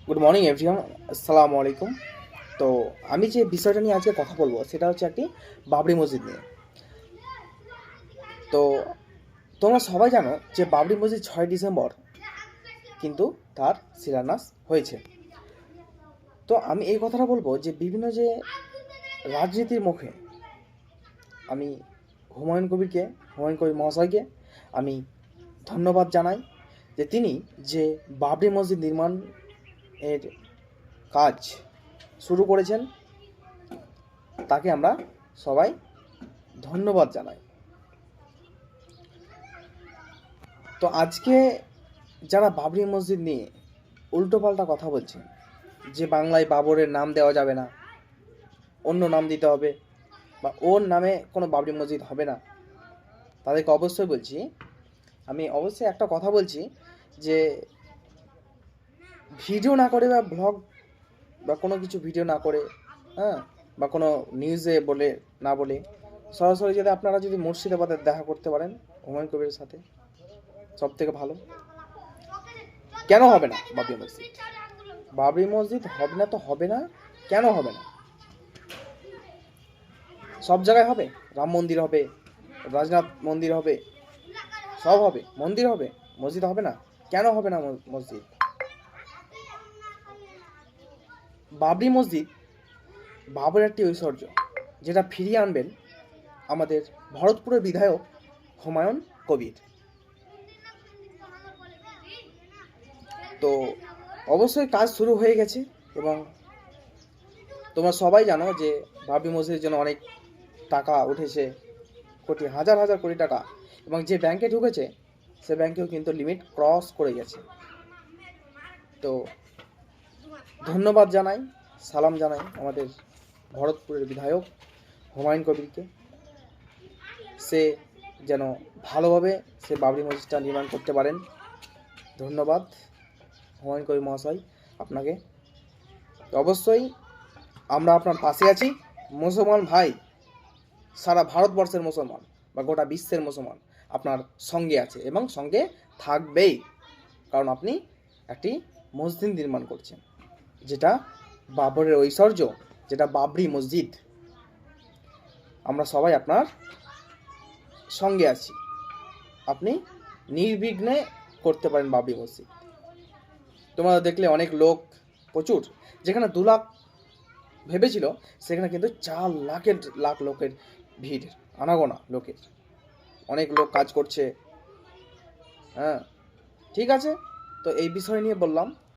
Good morning everyone, আসসালামু আলাইকুম। তো আমি যে বিষয়টা নিয়ে আজকে কথা বলবো সেটা হচ্ছে একটি বাবরি মসজিদ নিয়ে। তো তোমরা সবাই জানো যে বাবরি মসজিদ 6 ডিসেম্বর কিন্তু তার শিলান্যাস হয়েছে। তো আমি এই কথাটা বলবো যে বিভিন্ন যে রাজনীতির মুখে আমি হুমায়ুন কবির মহাশয়কে আমি ধন্যবাদ জানাই যে তিনি যে বাবরি মসজিদ নির্মাণ এর কাজ শুরু করেছেন, তাকে আমরা সবাই ধন্যবাদ জানাই। তো আজকে যারা বাবরি মসজিদ নিয়ে উল্টোপাল্টা কথা বলছেন যে বাংলায় বাবরের নাম দেওয়া যাবে না, অন্য নাম দিতে হবে, বা ওর নামে কোনো বাবরি মসজিদ হবে না, তাদেরকে অবশ্যই বলছি, আমি অবশ্যই একটা কথা বলছি যে ভিডিও না করে বা ব্লগ বা কোনো কিছু ভিডিও না করে, হ্যাঁ, বা কোনো নিউজে না বলে সরাসরি যদি আপনারা যদি মুর্শিদাবাদে দেখা করতে পারেন হুমায়ুন কবিরের সাথে, সব থেকে ভালো। কেন হবে না বাবরি মসজিদ? বাবরি মসজিদ হবে না তো হবে না, কেন হবে না? সব জায়গায় হবে, রাম মন্দির হবে, রাজনাথ মন্দির হবে, সব হবে, মন্দির হবে, মসজিদ হবে না। কেন হবে না মসজিদ? বাবরি মসজিদ বাবরের একটি ঐশ্বর্য, যেটা ফিরিয়ে আনবেন আমাদের ভরতপুরের বিধায়ক হুমায়ুন কবির। তো অবশ্যই কাজ শুরু হয়ে গেছে, এবং তোমরা সবাই জানো যে বাবরি মসজিদের জন্য অনেক টাকা উঠেছে, হাজার হাজার কোটি টাকা, এবং যে ব্যাংকে ঢুকেছে সে ব্যাংকেও কিন্তু লিমিট ক্রস করে গেছে। তো ধন্যবাদ জানাই, সালাম জানাই আমাদের ভরতপুরের বিধায়ক হুমায়ুন কবিরকে। সে যেন ভালোভাবে সে বাবরি মসজিদটা নির্মাণ করতে পারেন। ধন্যবাদ হুমায়ুন কবির মহাশয় আপনাকে। অবশ্যই আমরা আপনার পাশে আছি। মুসলমান ভাই, সারা ভারতবর্ষের মুসলমান বা গোটা বিশ্বের মুসলমান আপনার সঙ্গে আছে এবং সঙ্গে থাকবেই, কারণ আপনি একটি মসজিদ নির্মাণ করছেন, যেটা বাবরের ঐশ্বর্য, যেটা বাবরি মসজিদ। আমরা সবাই আপনার সঙ্গে আছি। আপনি নির্বিঘ্নে করতে পারেন বাবরি মসজিদ। তোমরা দেখলে অনেক লোক, প্রচুর, যেখানে 2 লাখ ভেবেছিল সেখানে কিন্তু 4 লাখ লোকের ভিড়, আনাগোনা লোকের, অনেক লোক কাজ করছে। হ্যাঁ, ঠিক আছে। তো এই বিষয় নিয়ে বললাম।